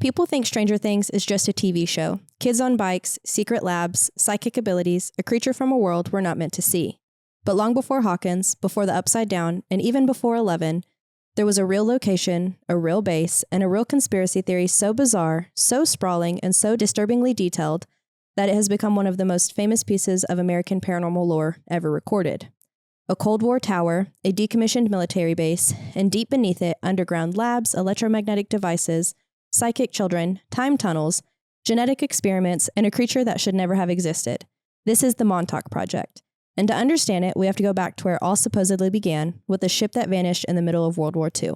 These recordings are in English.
People think Stranger Things is just a TV show. Kids on bikes, secret labs, psychic abilities, a creature from a world we're not meant to see. But long before Hawkins, before the Upside Down, and even before 11, there was a real location, a real base, and a real conspiracy theory so bizarre, so sprawling, and so disturbingly detailed that it has become one of the most famous pieces of American paranormal lore ever recorded. A Cold War tower, a decommissioned military base, and deep beneath it, underground labs, electromagnetic devices, psychic children, time tunnels, genetic experiments, and a creature that should never have existed. This is the Montauk Project. And to understand it, we have to go back to where it all supposedly began, with a ship that vanished in the middle of World War II.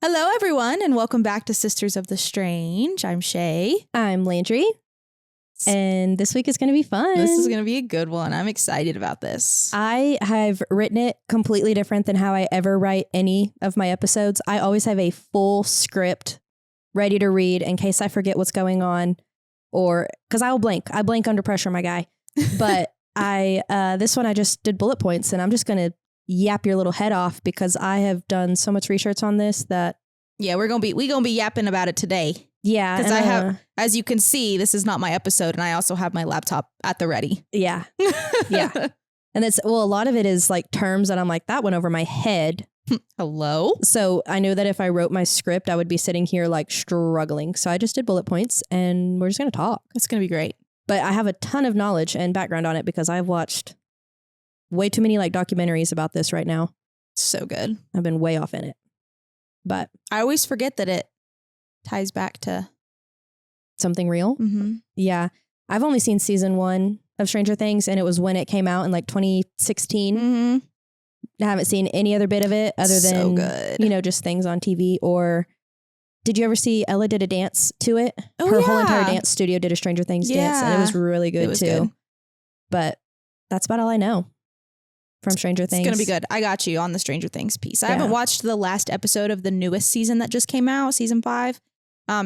Hello, everyone, and welcome back to Sisters of the Strange. I'm Shay. I'm Landry, and this week is going to be fun. This is going to be a good one. I'm excited about this. I have written it completely different than how I ever write any of my episodes. I always have a full script ready to read in case I forget what's going on, or because I will blank. I blank under pressure, my guy. But this one I just did bullet points, and I'm just going to yap your little head off because I have done so much research on this that we're gonna be yapping about it today. Yeah, because I have, as you can see, this is not my episode, and I also have my laptop at the ready. Yeah, yeah, and it's a lot of it is like terms that I'm like that went over my head. Hello. So I knew that if I wrote my script, I would be sitting here like struggling. So I just did bullet points, and we're just gonna talk. It's gonna be great. But I have a ton of knowledge and background on it because I've watched way too many like documentaries about this right now. So good. I've been way off in it. But I always forget that it ties back to something real. Mm-hmm. Yeah. I've only seen season 1 of Stranger Things, and it was when it came out in like 2016. Mm-hmm. I haven't seen any other bit of it other than, so good. Just things on TV. Or did you ever see Ella did a dance to it? Oh, Her yeah. whole entire dance studio did a Stranger Things dance, and it was really good too. Good. But that's about all I know from Stranger Things. It's going to be good. I got you on the Stranger Things piece. I haven't watched the last episode of the newest season that just came out, season 5,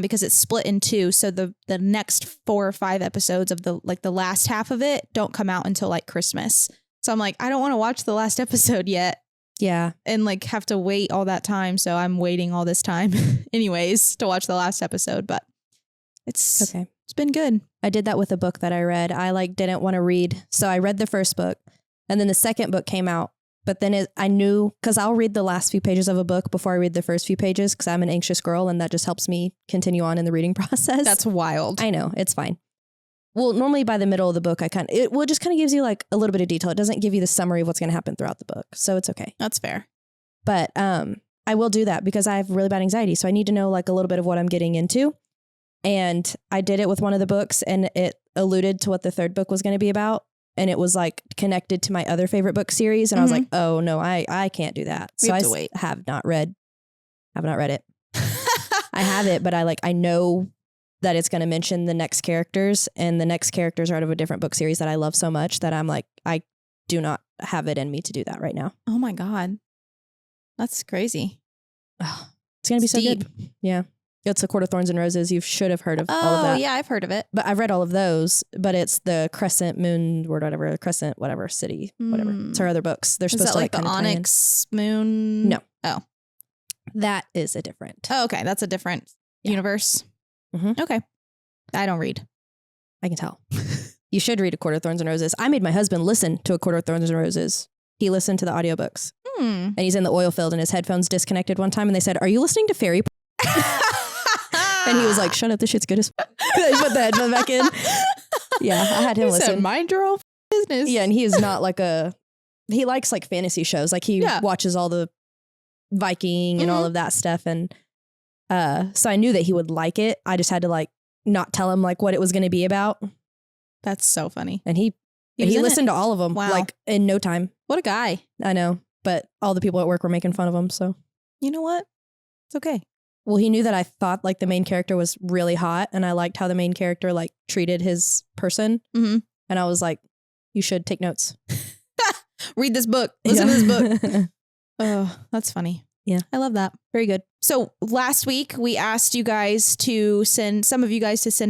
because it's split in 2. So the next 4 or 5 episodes of the last half of it don't come out until like Christmas. So I'm like, I don't want to watch the last episode yet. Yeah. And like have to wait all that time. So I'm waiting all this time anyways to watch the last episode. But it's okay. It's been good. I did that with a book that I read. I didn't want to read. So I read the first book. And then the second book came out, but then I knew, because I'll read the last few pages of a book before I read the first few pages, because I'm an anxious girl, and that just helps me continue on in the reading process. That's wild. I know, it's fine. Well, normally by the middle of the book, it just kind of gives you like a little bit of detail. It doesn't give you the summary of what's going to happen throughout the book, so it's okay. That's fair. But I will do that because I have really bad anxiety, so I need to know like a little bit of what I'm getting into. And I did it with one of the books, and it alluded to what the third book was going to be about. And it was like connected to my other favorite book series. And I was like, oh no, I can't do that. So I have not read it. I have it, but I know that it's going to mention the next characters, and the next characters are out of a different book series that I love so much that I'm like, I do not have it in me to do that right now. Oh my God. That's crazy. It's going to be so deep. Good. Yeah. It's A Court of Thorns and Roses. You should have heard of all of that. Oh, yeah, I've heard of it. But I've read all of those, but it's the Crescent Moon or whatever, Crescent, whatever, City, whatever. It's her other books. They're supposed to like the Onyx Moon? No. Oh. That is a different. Oh, okay. That's a different universe. Mm-hmm. Okay. I don't read. I can tell. You should read A Court of Thorns and Roses. I made my husband listen to A Court of Thorns and Roses. He listened to the audiobooks. And he's in the oil field and his headphones disconnected one time, and they said, "Are you listening to Fairy?" And he was like, "Shut up, this shit's good as f-." They put the headphone back in. Yeah, I had him listen. Said, mind your own business. Yeah, and he is not like he likes like fantasy shows. Like he watches all the Viking and all of that stuff. And so I knew that he would like it. I just had to like not tell him like what it was going to be about. That's so funny. And he listened to all of them like in no time. What a guy. I know, but all the people at work were making fun of him. So you know what? It's okay. Well, he knew that I thought like the main character was really hot, and I liked how the main character like treated his person. Mm-hmm. And I was like, you should take notes. Read this book. Listen to this book. Oh, that's funny. Yeah. I love that. Very good. So last week we asked you guys to send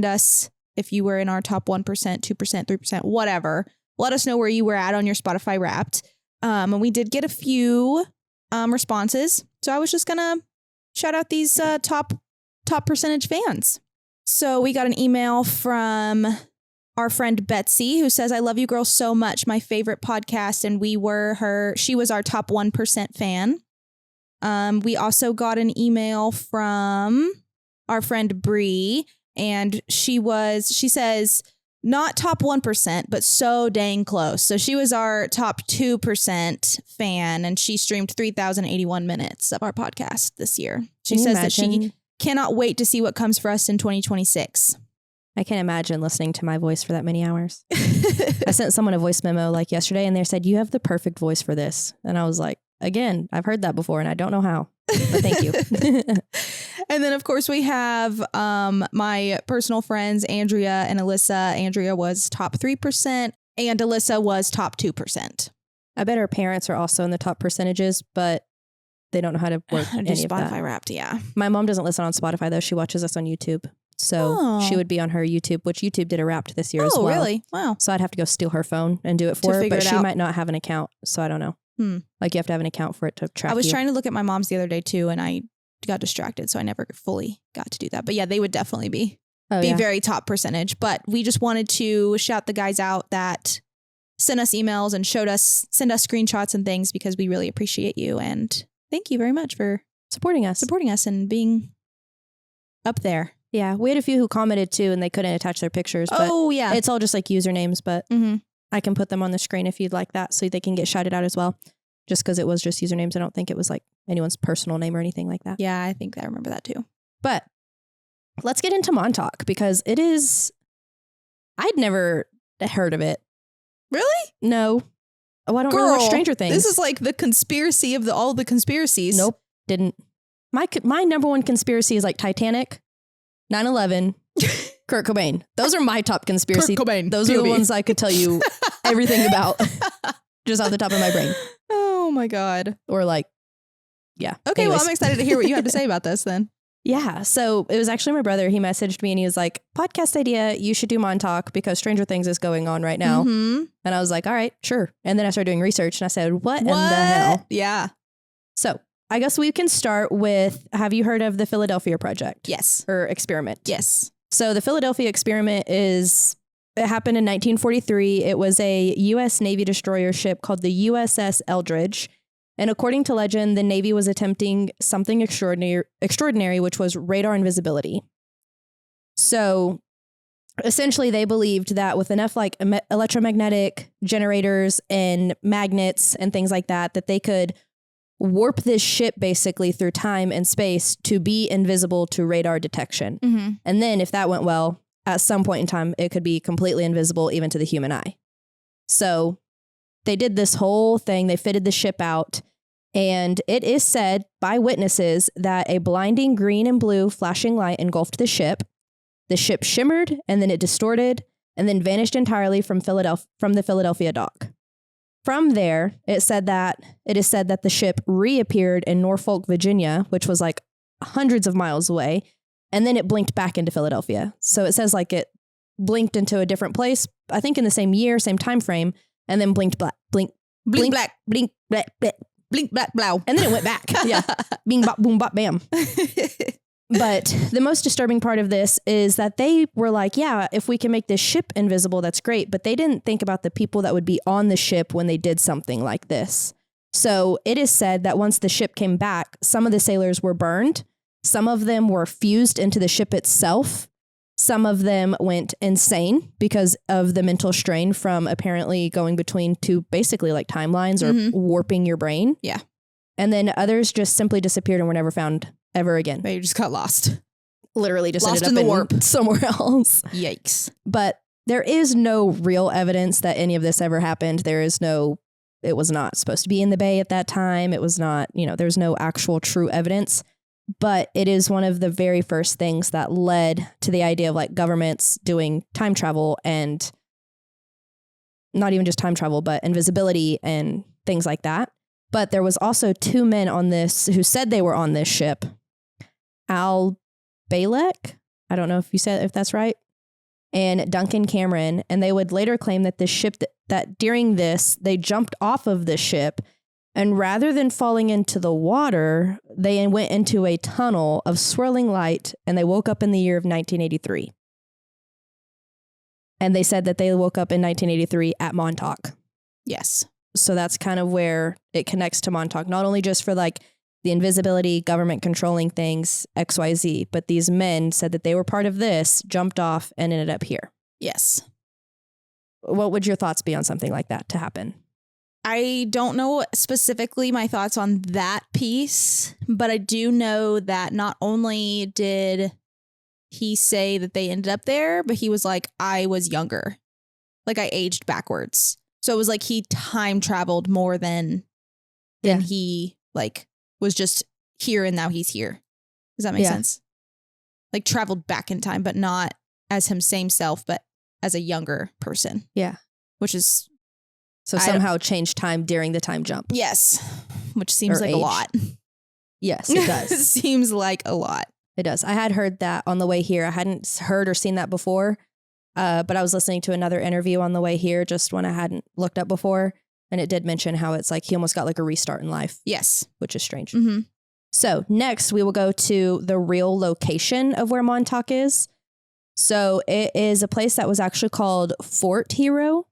us if you were in our top 1%, 2%, 3%, whatever. Let us know where you were at on your Spotify Wrapped. And we did get a few responses. So I was just going to shout out these top percentage fans. So we got an email from our friend Betsy, who says, I love you girls so much. My favorite podcast. And she was our top 1% fan. We also got an email from our friend Bree, and she says, not top 1%, but so dang close. So she was our top 2% fan, and she streamed 3,081 minutes of our podcast this year. She says that she cannot wait to see what comes for us in 2026. I can't imagine listening to my voice for that many hours. I sent someone a voice memo like yesterday, and they said, you have the perfect voice for this. And I was like, again, I've heard that before and I don't know how, but thank you. And then, of course, we have my personal friends, Andrea and Alyssa. Andrea was top 3% and Alyssa was top 2%. I bet her parents are also in the top percentages, but they don't know how to work any of that. Spotify Wrapped, yeah. My mom doesn't listen on Spotify, though. She watches us on YouTube. So she would be on her YouTube, which YouTube did a Wrapped this year as well. Oh, really? Wow. So I'd have to go steal her phone and do it for her, but she might not have an account. So I don't know. Like you have to have an account for it to track. I was trying to look at my mom's the other day too, and I got distracted, so I never fully got to do that. But yeah, they would definitely be very top percentage. But we just wanted to shout the guys out that sent us emails and send us screenshots and things, because we really appreciate you, and thank you very much for supporting us and being up there. Yeah, we had a few who commented too, and they couldn't attach their pictures. But it's all just like usernames, but I can put them on the screen if you'd like that, so they can get shouted out as well. Just because it was just usernames, I don't think it was like anyone's personal name or anything like that. Yeah, I think I remember that too. But let's get into Montauk, because it is, I'd never heard of it. Really? No. Oh, I don't really watch Stranger Things. This is like the conspiracy of all the conspiracies. Nope, didn't. My number one conspiracy is like Titanic, 9/11, Kurt Cobain. Those are my top conspiracy. Kurt Cobain. Those are the ones I could tell you everything about just off the top of my brain. Oh my God. Or like, yeah. Okay, anyways. Well, I'm excited to hear what you have to say about this then. Yeah. So it was actually my brother. He messaged me and he was like, podcast idea, you should do Montauk because Stranger Things is going on right now. Mm-hmm. And I was like, all right, sure. And then I started doing research and I said, what in the hell? Yeah. So I guess we can start with, have you heard of the Philadelphia Project? Yes. Or experiment? Yes. So the Philadelphia experiment it happened in 1943. It was a U.S. Navy destroyer ship called the USS Eldridge. And according to legend, the Navy was attempting something extraordinary, which was radar invisibility. So essentially, they believed that with enough like electromagnetic generators and magnets and things like that, that they could warp this ship basically through time and space to be invisible to radar detection. Mm-hmm. And then if that went well, at some point in time, it could be completely invisible even to the human eye. So they did this whole thing. They fitted the ship out. And it is said by witnesses that a blinding green and blue flashing light engulfed the ship. The ship shimmered and then it distorted and then vanished entirely from the Philadelphia dock. From there, it is said that the ship reappeared in Norfolk, Virginia, which was like hundreds of miles away. And then it blinked back into Philadelphia. So it says like it blinked into a different place, I think in the same year, same time frame, and then blinked black, blink, black, blink, black, black, blink, black, blow. And then it went back. Yeah. Bing, bop, boom, bop, bam. But the most disturbing part of this is that they were like, yeah, if we can make this ship invisible, that's great. But they didn't think about the people that would be on the ship when they did something like this. So it is said that once the ship came back, some of the sailors were burned. Some of them were fused into the ship itself. Some of them went insane because of the mental strain from apparently going between two basically like timelines or warping your brain. Yeah. And then others just simply disappeared and were never found ever again. They just got lost. Literally just lost ended up in the warp somewhere else. Yikes. But there is no real evidence that any of this ever happened. It was not supposed to be in the bay at that time. It was not, there's no actual true evidence. But it is one of the very first things that led to the idea of like governments doing time travel, and not even just time travel, but invisibility and things like that. But there was also 2 men on this who said they were on this ship. Al Balek, I don't know if that's right, and Duncan Cameron. And they would later claim that this ship, that during this, they jumped off of the ship, and rather than falling into the water, they went into a tunnel of swirling light, and they woke up in the year of 1983. And they said that they woke up in 1983 at Montauk. Yes. So that's kind of where it connects to Montauk, not only just for like the invisibility, government controlling things, XYZ, but these men said that they were part of this, jumped off, and ended up here. Yes. What would your thoughts be on something like that to happen? I don't know specifically my thoughts on that piece, but I do know that not only did he say that they ended up there, but he was like, I was younger. Like I aged backwards. So it was like he time traveled more than he like was just here and now he's here. Does that make sense? Like traveled back in time, but not as him same self, but as a younger person. Yeah. Which is... So somehow changed time during the time jump. Yes. Which seems like a lot. Yes, it does. It seems like a lot. It does. I had heard that on the way here. I hadn't heard or seen that before, but I was listening to another interview on the way here, just when I hadn't looked up before. And it did mention how it's like he almost got like a restart in life. Yes. Which is strange. Mm-hmm. So next we will go to the real location of where Montauk is. So it is a place that was actually called Fort Hero.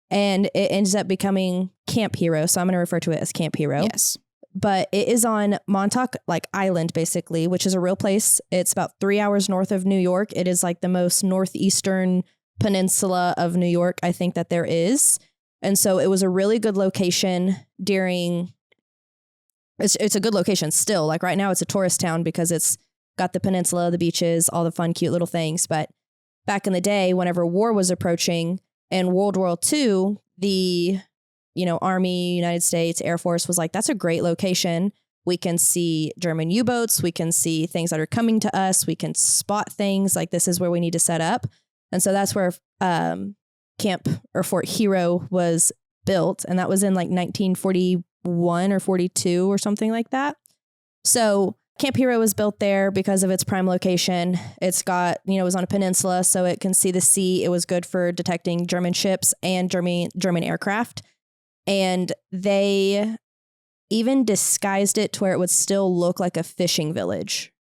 And it ends up becoming Camp Hero. So I'm going to refer to it as Camp Hero. Yes. But it is on Montauk like Island, basically, which is a real place. It's about 3 hours north of New York. It is like the most northeastern peninsula of New York, I think, that there is. And so it was a really good location during... It's a good location still. Like right now it's a tourist town because it's got the peninsula, the beaches, all the fun, cute little things. But back in the day, whenever war was approaching... In World War II, the, Army, United States, Air Force was like, that's a great location. We can see German U-boats. We can see things that are coming to us. We can spot things like this is where we need to set up. And so that's where Camp or Fort Hero was built. And that was in like 1941 or 42 or something like that. So Camp Hero was built there because of its prime location. It's got, it was on a peninsula, so it can see the sea. It was good for detecting German ships and German aircraft. And they even disguised it to where it would still look like a fishing village.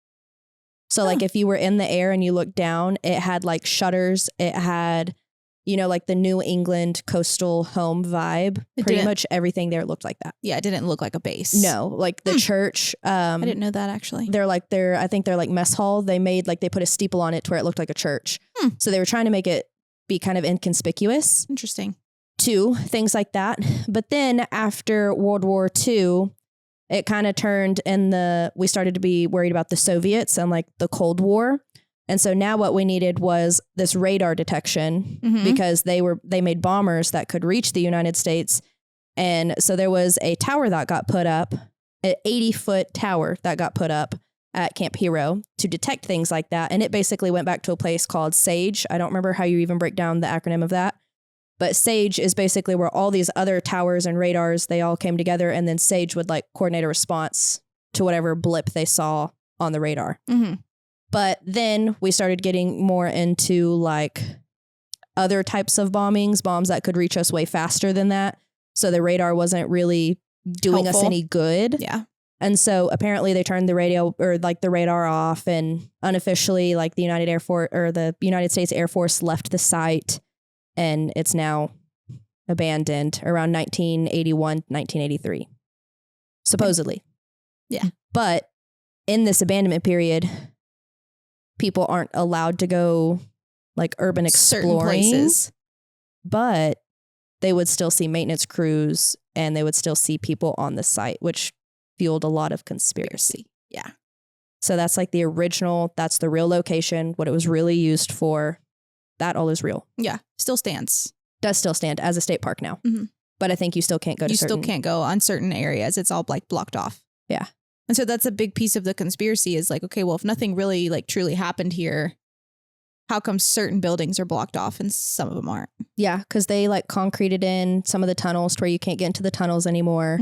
So like if you were in the air and you looked down, it had like shutters. It had, like the New England coastal home vibe. Pretty much everything there looked like that. Yeah, it didn't look like a base. No, like the church. I didn't know that actually. I think they're like mess hall. They put a steeple on it to where it looked like a church. So they were trying to make it be kind of inconspicuous. Interesting. 2 things like that. But then after World War II, it kind of turned and we started to be worried about the Soviets and like the Cold War. And so now what we needed was this radar detection because they made bombers that could reach the United States. And so there was a tower that got put up, an 80-foot tower that got put up at Camp Hero to detect things like that. And it basically went back to a place called SAGE. I don't remember how you even break down the acronym of that. But SAGE is basically where all these other towers and radars, they all came together. And then SAGE would like coordinate a response to whatever blip they saw on the radar. Mm-hmm. But then we started getting more into like other types of bombs that could reach us way faster than that. So the radar wasn't really doing us any good. Yeah. And so apparently they turned the radar off, and unofficially like the United States Air Force left the site, and it's now abandoned around 1981, 1983. Supposedly. Yeah. But in this abandonment period, people aren't allowed to go like urban exploring. Certain places. But they would still see maintenance crews and they would still see people on the site, which fueled a lot of conspiracy. Yeah. So that's like the real location, what it was really used for. That all is real. Yeah. Still stands. Does still stand as a state park now. Mm-hmm. But I think you still can't go to You still can't go on certain areas. It's all like blocked off. Yeah. And so that's a big piece of the conspiracy is like, okay, well, if nothing really like truly happened here, how come certain buildings are blocked off and some of them aren't? Yeah, because they like concreted in some of the tunnels to where you can't get into the tunnels anymore.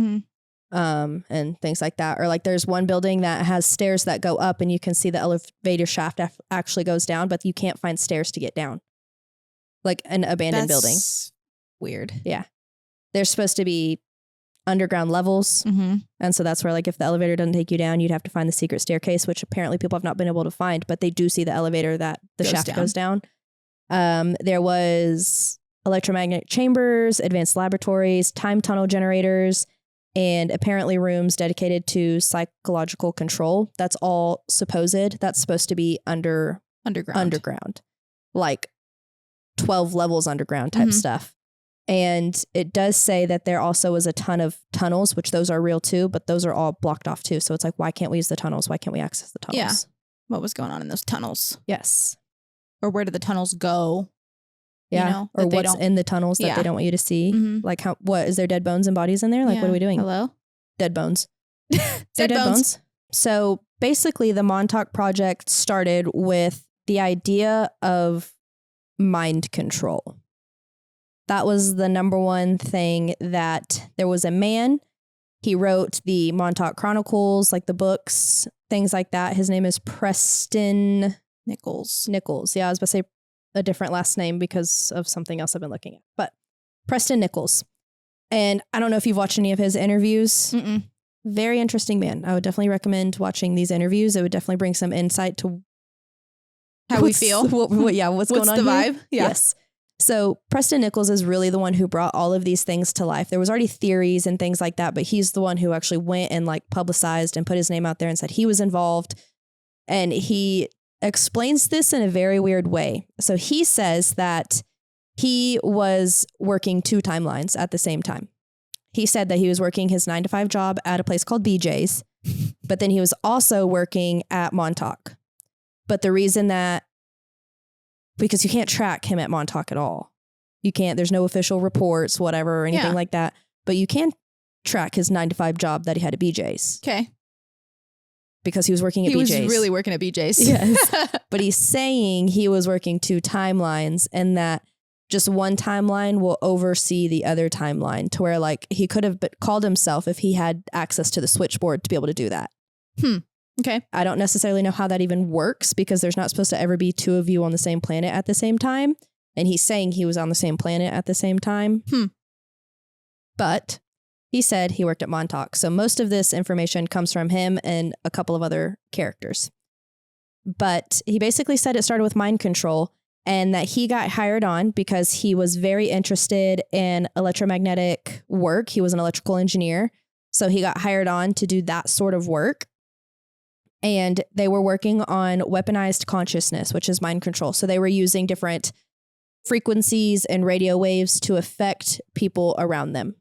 And things like that. Or like there's one building that has stairs that go up and you can see the elevator shaft actually goes down, but you can't find stairs to get down. Like an abandoned building. Weird. Yeah. There's supposed to be underground levels. And so that's where like if the elevator doesn't take you down, you'd have to find the secret staircase, which apparently people have not been able to find, but they do see the elevator that the shaft goes down. There was electromagnetic chambers, advanced laboratories, time tunnel generators, and apparently rooms dedicated to psychological control. That's all supposed. That's supposed to be underground. Like 12 levels underground type stuff. And it does say that there also is a ton of tunnels, which those are real too, but those are all blocked off too. So it's like, why can't we use the tunnels? Why can't we access the tunnels? Yeah. What was going on in those tunnels? Yes. Or where do the tunnels go? Yeah. You know, or what's in the tunnels that they don't want you to see. Like what, is there dead bones and bodies in there? Like what are we doing? Hello? Dead bones. Dead bones. So basically the Montauk Project started with the idea of mind control. That was the number one thing. That there was a man, he wrote the Montauk Chronicles, like the books, things like that. His name is Preston Nichols. Yeah, I was about to say a different last name because of something else I've been looking at. But Preston Nichols. And I don't know if you've watched any of his interviews. Very interesting man. I would definitely recommend watching these interviews. It would definitely bring some insight to how we feel. What's going on? What's the vibe? Yeah. Yes. So Preston Nichols is really the one who brought all of these things to life. There was already theories and things like that, but he's the one who actually went and like publicized and put his name out there and said he was involved. And he explains this in a very weird way. So he says that he was working 2 timelines at the same time. He said that he was working his 9-to-5 job at a place called BJ's, but then he was also working at Montauk. But the reason that, because you can't track him at Montauk at all. You can't, there's no official reports, whatever, or anything like that. But you can track his 9-to-5 job that he had at BJ's. Okay. Because he was working at BJ's. He was really working at BJ's. Yes. But he's saying he was working 2 timelines and that just one timeline will oversee the other timeline to where like he could have called himself if he had access to the switchboard to be able to do that. Okay. I don't necessarily know how that even works because there's not supposed to ever be 2 of you on the same planet at the same time. And he's saying he was on the same planet at the same time. But he said he worked at Montauk. So most of this information comes from him and a couple of other characters. But he basically said it started with mind control and that he got hired on because he was very interested in electromagnetic work. He was an electrical engineer. So he got hired on to do that sort of work. And they were working on weaponized consciousness, which is mind control. So they were using different frequencies and radio waves to affect people around them.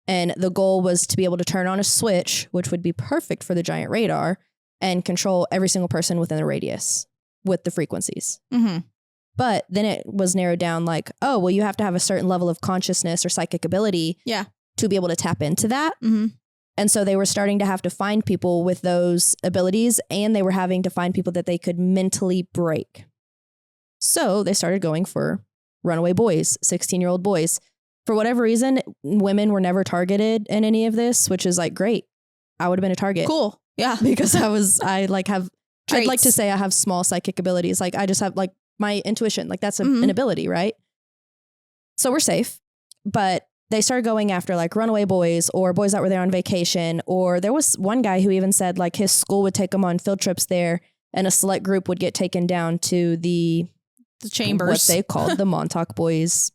And the goal was to be able to turn on a switch, which would be perfect for the giant radar, and control every single person within the radius with the frequencies. But then it was narrowed down like, oh, well, you have to have a certain level of consciousness or psychic ability to be able to tap into that. And so they were starting to have to find people with those abilities, and they were having to find people that they could mentally break. So they started going for runaway boys, 16-year-old boys. For whatever reason, women were never targeted in any of this, which is like, great. I would have been a target. Cool. Yeah. Because I'd like to say I have small psychic abilities. Like I just have like my intuition, like that's an ability, right? So we're safe. But they started going after like runaway boys or boys that were there on vacation. Or there was one guy who even said like his school would take him on field trips there and a select group would get taken down to the chambers, what they called the Montauk Boys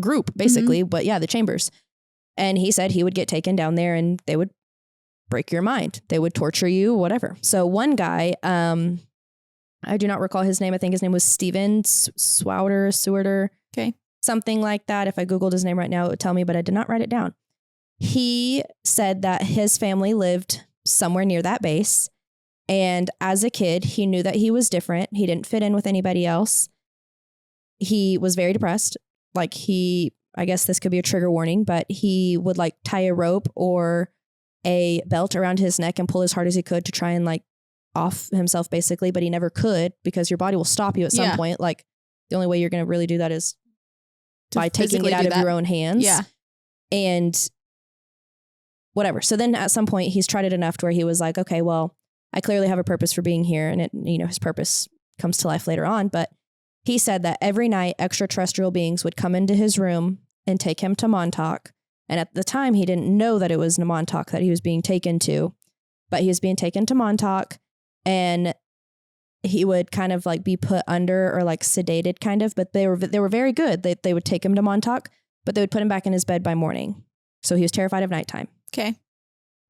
group, basically. But yeah, the chambers. And he said he would get taken down there and they would break your mind. They would torture you, whatever. So one guy, I do not recall his name. I think his name was Steven Seward. Okay. Something like that. If I Googled his name right now, it would tell me, but I did not write it down. He said that his family lived somewhere near that base. And as a kid, he knew that he was different. He didn't fit in with anybody else. He was very depressed. Like I guess this could be a trigger warning, but he would like tie a rope or a belt around his neck and pull as hard as he could to try and like off himself basically, but he never could because your body will stop you at some point. Like the only way you're going to really do that is by taking it out of your own hands. Yeah. And whatever. So then at some point he's tried it enough to where he was like, okay, well, I clearly have a purpose for being here. And it, you know, his purpose comes to life later on. But he said that every night extraterrestrial beings would come into his room and take him to Montauk. And at the time he didn't know that it was Montauk that he was being taken to, but he was being taken to Montauk. And he would kind of like be put under or like sedated kind of, but they were very good. They would take him to Montauk, but they would put him back in his bed by morning. So he was terrified of nighttime. Okay.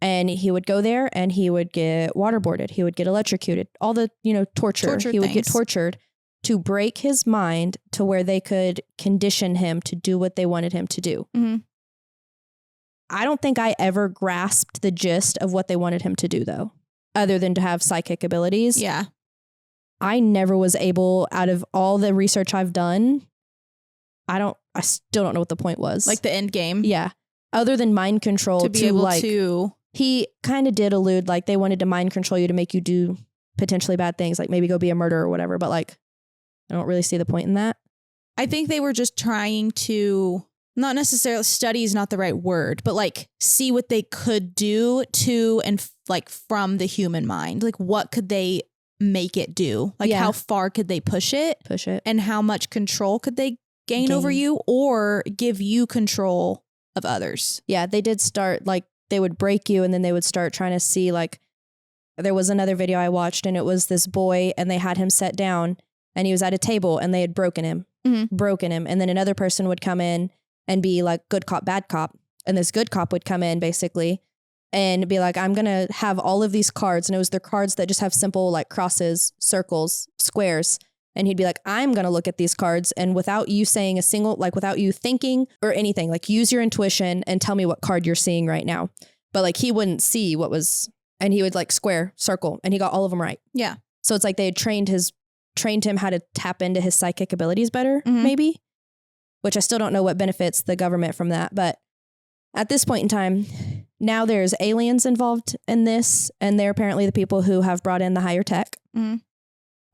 And he would go there and he would get waterboarded. He would get electrocuted, all the, you know, torture. He would get tortured to break his mind to where they could condition him to do what they wanted him to do. Mm-hmm. I don't think I ever grasped the gist of what they wanted him to do though. Other than to have psychic abilities. Yeah. I never was able, out of all the research I've done, I still don't know what the point was. Like the end game. Yeah. Other than mind control to be able like, to. He kind of did allude like they wanted to mind control you to make you do potentially bad things, like maybe go be a murderer or whatever. But like, I don't really see the point in that. I think they were just trying to, not necessarily, study is not the right word, but like see what they could do to and like from the human mind. Like what could they make it do? Like how far could they push it? And how much control could they gain over you or give you control of others? Yeah, they did start like they would break you and then they would start trying to see like there was another video I watched and it was this boy and they had him set down and he was at a table and they had broken him. And then another person would come in and be like good cop, bad cop. And this good cop would come in basically and be like, I'm going to have all of these cards. And it was their cards that just have simple like crosses, circles, squares. And he'd be like, I'm going to look at these cards. And without you saying a single, like without you thinking or anything, like use your intuition and tell me what card you're seeing right now. But like he wouldn't see what was, and he would like square, circle, and he got all of them right. Yeah. So it's like they had trained him how to tap into his psychic abilities better, maybe. Which I still don't know what benefits the government from that. But at this point in time, now there's aliens involved in this. And they're apparently the people who have brought in the higher tech.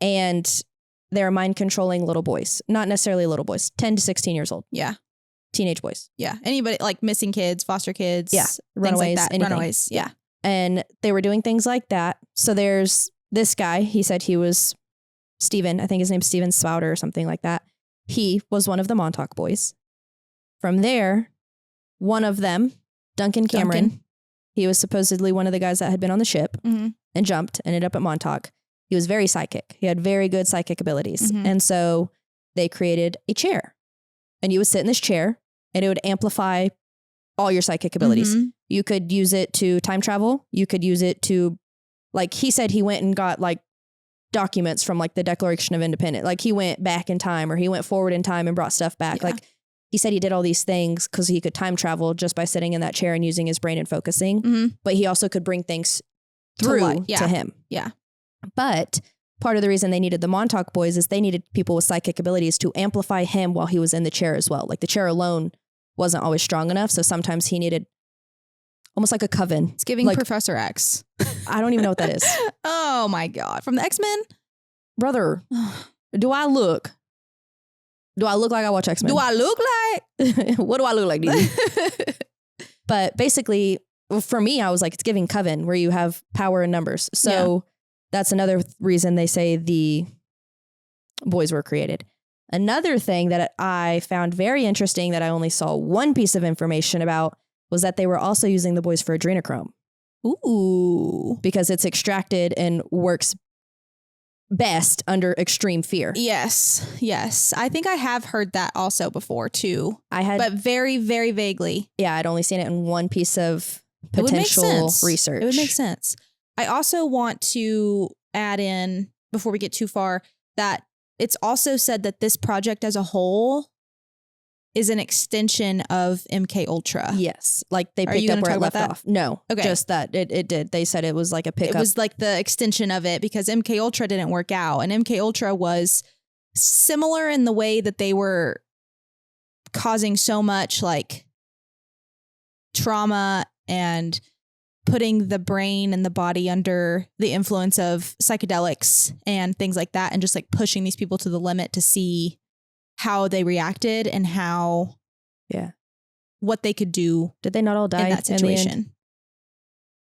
And they're mind controlling little boys. Not necessarily little boys, 10 to 16 years old. Yeah. Teenage boys. Yeah. Anybody like missing kids, foster kids. Yeah. Runaways. Like that. Runaways. Yeah. And they were doing things like that. So there's this guy. He said he was Steven. I think his name's Steven Spouter or something like that. He was one of the Montauk boys. From there, one of them, Duncan Cameron, he was supposedly one of the guys that had been on the ship and jumped, ended up at Montauk. He was very psychic. He had very good psychic abilities. And so they created a chair. And you would sit in this chair and it would amplify all your psychic abilities. You could use it to time travel. You could use it to, like he said he went and got like documents from like the Declaration of Independence. Like he went back in time or he went forward in time and brought stuff back. Yeah. Like he said he did all these things because he could time travel just by sitting in that chair and using his brain and focusing. But he also could bring things through to him. Yeah. But part of the reason they needed the Montauk boys is they needed people with psychic abilities to amplify him while he was in the chair as well. Like the chair alone wasn't always strong enough. So sometimes he needed almost like a coven. It's giving like, Professor X. I don't even know what that is. Oh my God. From the X-Men? Brother, do I look like I watch X-Men? Do I look like? What do I look like, Dee? But basically, for me, I was like, it's giving coven where you have power in numbers. So that's another reason they say the boys were created. Another thing that I found very interesting that I only saw one piece of information about was that they were also using the boys for adrenochrome. Ooh. Because it's extracted and works best under extreme fear. Yes. Yes. I think I have heard that also before too. But very, very vaguely. Yeah. I'd only seen it in one piece of potential research. It would make sense. I also want to add in, before we get too far, that it's also said that this project as a whole is an extension of MKUltra. Yes. Like they picked up where it left off. No. Okay. Just that it did. They said it was like a pickup. It was like the extension of it because MKUltra didn't work out. And MKUltra was similar in the way that they were causing so much like trauma and putting the brain and the body under the influence of psychedelics and things like that, and just like pushing these people to the limit to see how they reacted and how what they could do. Did they not all die in that situation?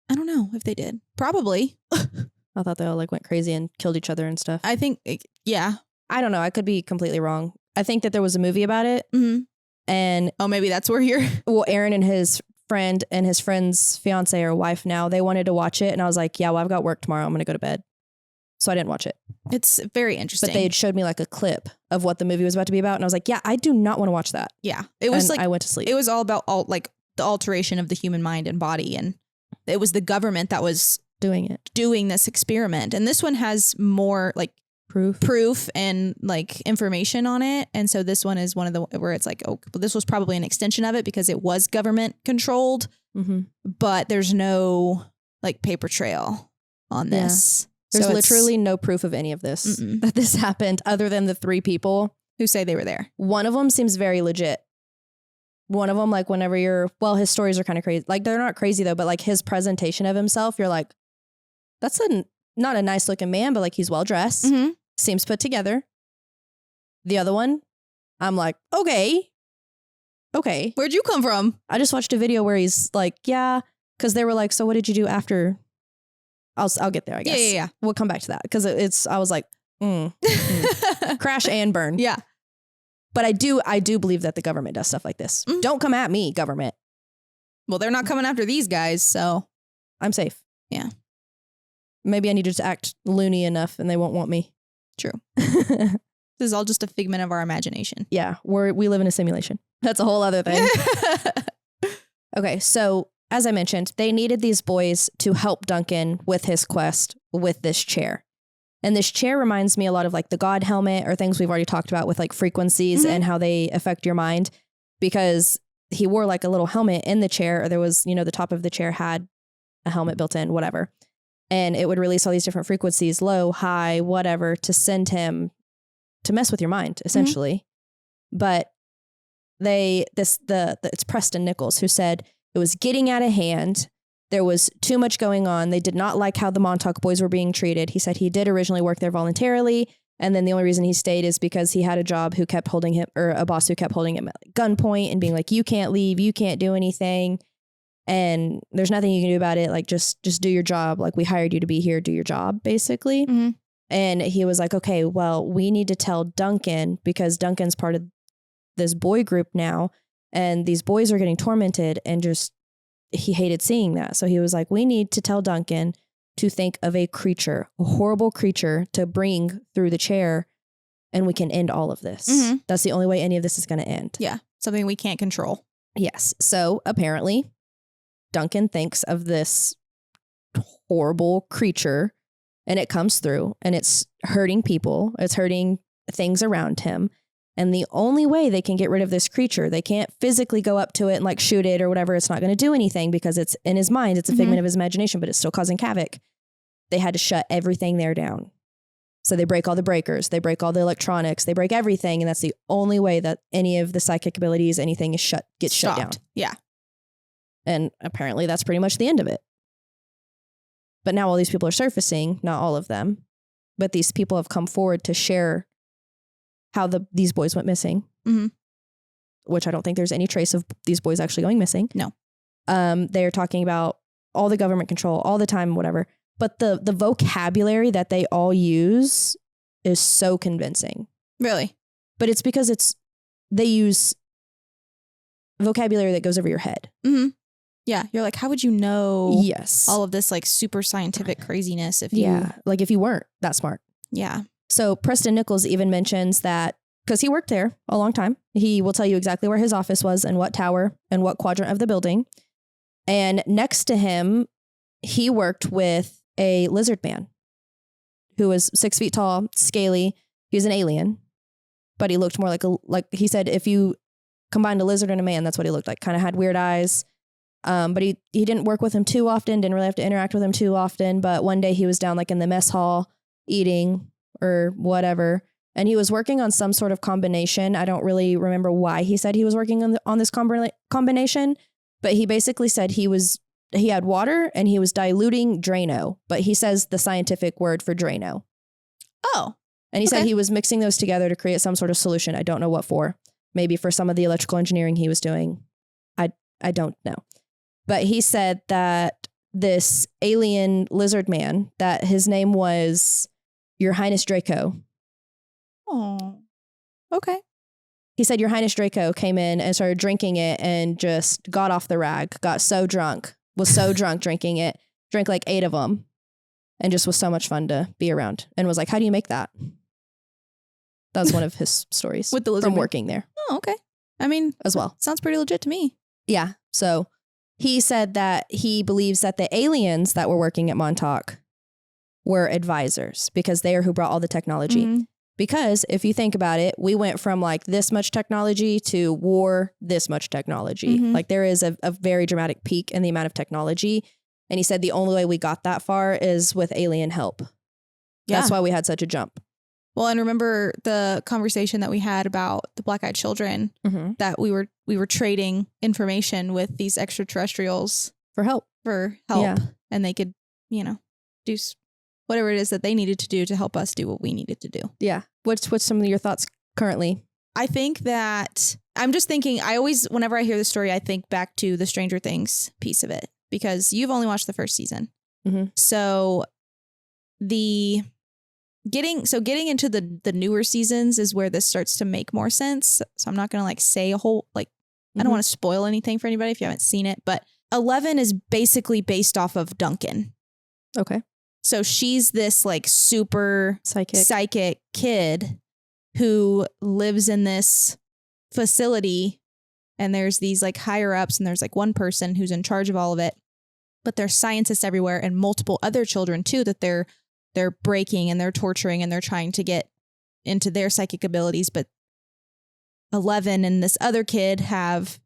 I don't know if they did. Probably. I thought they all like went crazy and killed each other and stuff. I think, yeah. I don't know. I could be completely wrong. I think that there was a movie about it. Mm-hmm. And maybe that's where you're. Well, Aaron and his friend and his friend's fiance or wife now, they wanted to watch it. And I was like, yeah, well, I've got work tomorrow. I'm going to go to bed. So I didn't watch it. It's very interesting. But they had showed me like a clip of what the movie was about to be about. And I was like, yeah, I do not want to watch that. Yeah. It was and I went to sleep. It was all about the alteration of the human mind and body. And it was the government that was doing this experiment. And this one has more like proof and like information on it. And so this one is one of the where it's like, oh, well, this was probably an extension of it because it was government controlled, but there's no like paper trail on this. There's literally no proof of any of this, that this happened, other than the 3 people who say they were there. One of them seems very legit. One of them, like whenever his stories are kind of crazy. Like they're not crazy though, but like his presentation of himself, you're like, that's not a nice looking man, but like he's well dressed, seems put together. The other one, I'm like, okay. Where'd you come from? I just watched a video where he's like, yeah, because they were like, so what did you do after? I'll get there, I guess. Yeah. We'll come back to that because I was like, crash and burn. Yeah. But I do believe that the government does stuff like this. Don't come at me, government. Well, they're not coming after these guys, so I'm safe. Yeah. Maybe I need to just act loony enough and they won't want me. True. This is all just a figment of our imagination. Yeah. We live in a simulation. That's a whole other thing. Okay. So as I mentioned, they needed these boys to help Duncan with his quest with this chair. And this chair reminds me a lot of like the God helmet or things we've already talked about with like frequencies and how they affect your mind, because he wore like a little helmet in the chair, or there was, the top of the chair had a helmet built in, whatever. And it would release all these different frequencies, low, high, whatever, to send him to mess with your mind, essentially. But it's Preston Nichols who said it was getting out of hand. There was too much going on. They did not like how the Montauk boys were being treated. He said he did originally work there voluntarily. And then the only reason he stayed is because he had a job who kept holding him, or a boss who kept holding him at gunpoint and being like, you can't leave, you can't do anything. And there's nothing you can do about it. Like, just do your job. Like, we hired you to be here, do your job, basically. And he was like, okay, well, we need to tell Duncan, because Duncan's part of this boy group now. And these boys are getting tormented, and he hated seeing that. So he was like, we need to tell Duncan to think of a creature, a horrible creature to bring through the chair, and we can end all of this. That's the only way any of this is going to end. Yeah. Something we can't control. Yes. So apparently Duncan thinks of this horrible creature, and it comes through, and it's hurting people. It's hurting things around him. And the only way they can get rid of this creature, they can't physically go up to it and like shoot it or whatever. It's not going to do anything because it's in his mind. It's a figment of his imagination, but it's still causing havoc. They had to shut everything there down. So they break all the breakers. They break all the electronics. They break everything. And that's the only way that any of the psychic abilities, anything gets shut down. Yeah. And apparently that's pretty much the end of it. But now all these people are surfacing, not all of them, but these people have come forward to share how these boys went missing, which I don't think there's any trace of these boys actually going missing. No. They're talking about all the government control all the time, whatever. But the vocabulary that they all use is so convincing. Really? But it's because they use vocabulary that goes over your head. Yeah. You're like, how would you know yes. all of this like super scientific craziness if like if you weren't that smart. Yeah. So Preston Nichols even mentions that, because he worked there a long time, he will tell you exactly where his office was and what tower and what quadrant of the building. And next to him, he worked with a lizard man who was 6 feet tall, scaly. He was an alien, but he looked more like he said, if you combined a lizard and a man, that's what he looked like. Kind of had weird eyes. But he didn't work with him too often, didn't really have to interact with him too often. But one day he was down like in the mess hall eating or whatever. And he was working on some sort of combination. I don't really remember why he said he was working on this combination, but he basically said he was he had water and he was diluting Drano, but he says the scientific word for Drano. Oh. And he said he was mixing those together to create some sort of solution. I don't know what for. Maybe for some of the electrical engineering he was doing. I don't know. But he said that this alien lizard man, that his name was Your Highness Draco. Oh, okay. He said Your Highness Draco came in and started drinking it and just got off the rag, got so drunk, was so drunk drinking it, drank like 8 of them, and just was so much fun to be around. And was like, how do you make that? That was one of his stories with the lizard from man. Working there. Oh, okay. I mean, as well. Sounds pretty legit to me. Yeah. So he said that he believes that the aliens that were working at Montauk were advisors because they are who brought all the technology. Mm-hmm. Because if you think about it, we went from like this much technology to war, this much technology. Mm-hmm. Like there is a very dramatic peak in the amount of technology. And he said the only way we got that far is with alien help. Yeah. That's why we had such a jump. Well, and remember the conversation that we had about the black-eyed children, mm-hmm. that we were trading information with these extraterrestrials for help. Yeah. And they could, do whatever it is that they needed to do to help us do what we needed to do. Yeah. What's some of your thoughts currently? I think that I'm just thinking, whenever I hear the story, I think back to the Stranger Things piece of it, because you've only watched the first season. Mm-hmm. So getting into the newer seasons is where this starts to make more sense. So I'm not going to like say a whole, like, mm-hmm. I don't want to spoil anything for anybody if you haven't seen it, but 11 is basically based off of Duncan. Okay. So she's this like super psychic kid who lives in this facility, and there's these like higher ups, and there's like one person who's in charge of all of it, but there's scientists everywhere and multiple other children too that they're breaking and they're torturing and they're trying to get into their psychic abilities. But 11 and this other kid have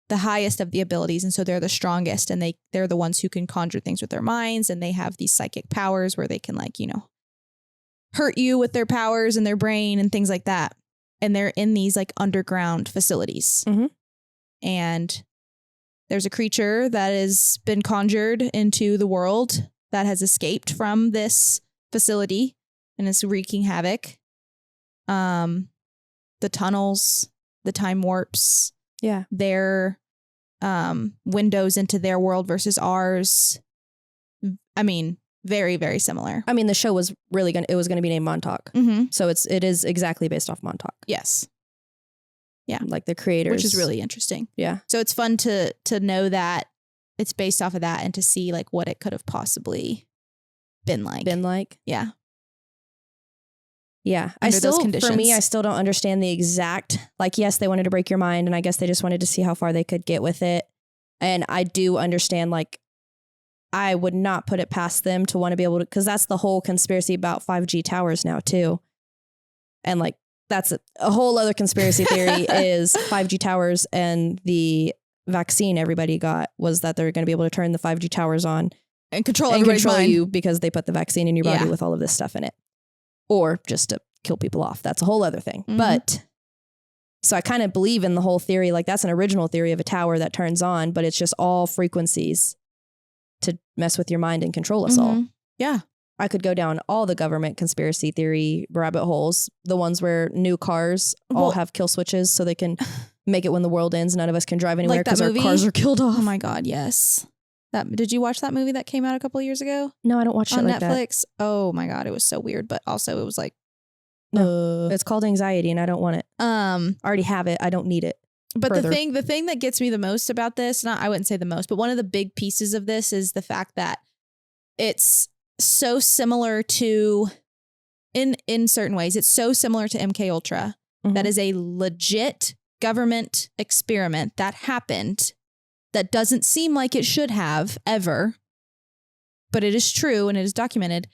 the highest of the abilities. And so they're the strongest, and they're the ones who can conjure things with their minds. And they have these psychic powers where they can like, hurt you with their powers and their brain and things like that. And they're in these like underground facilities. Mm-hmm. And there's a creature that has been conjured into the world that has escaped from this facility and is wreaking havoc. The tunnels, the time warps, their windows into their world versus ours. I mean, very, very similar. I mean, the show was it was going to be named Montauk. Mm-hmm. So it is exactly based off Montauk. Yes. Yeah. Like the creators. Which is really interesting. Yeah. So it's fun to know that it's based off of that and to see like what it could have possibly been like. Yeah. Yeah. I still don't understand the exact, like, yes, they wanted to break your mind, and I guess they just wanted to see how far they could get with it. And I do understand, like, I would not put it past them to want to be able to, because that's the whole conspiracy about 5G towers now too. And like, that's a whole other conspiracy theory is 5G towers, and the vaccine everybody got was that they're going to be able to turn the 5G towers on and control you because they put the vaccine in your body with all of this stuff in it, or just to kill people off. That's a whole other thing. Mm-hmm. But so I kind of believe in the whole theory. Like that's an original theory of a tower that turns on, but it's just all frequencies to mess with your mind and control us all. Yeah. I could go down all the government conspiracy theory rabbit holes, the ones where new cars all have kill switches so they can make it when the world ends. None of us can drive anywhere because our cars are killed off. Oh my God, yes. Did you watch that movie that came out a couple of years ago? No, I don't watch it like Netflix. That. Oh my God, it was so weird, but also it was like, no, it's called anxiety, and I don't want it. I already have it. I don't need it. But further. the thing that gets me the most about this, I wouldn't say the most, but one of the big pieces of this is the fact that it's so similar to, in certain ways, it's so similar to MKUltra. Mm-hmm. That is a legit government experiment that happened that doesn't seem like it should have ever, but it is true and it is documented.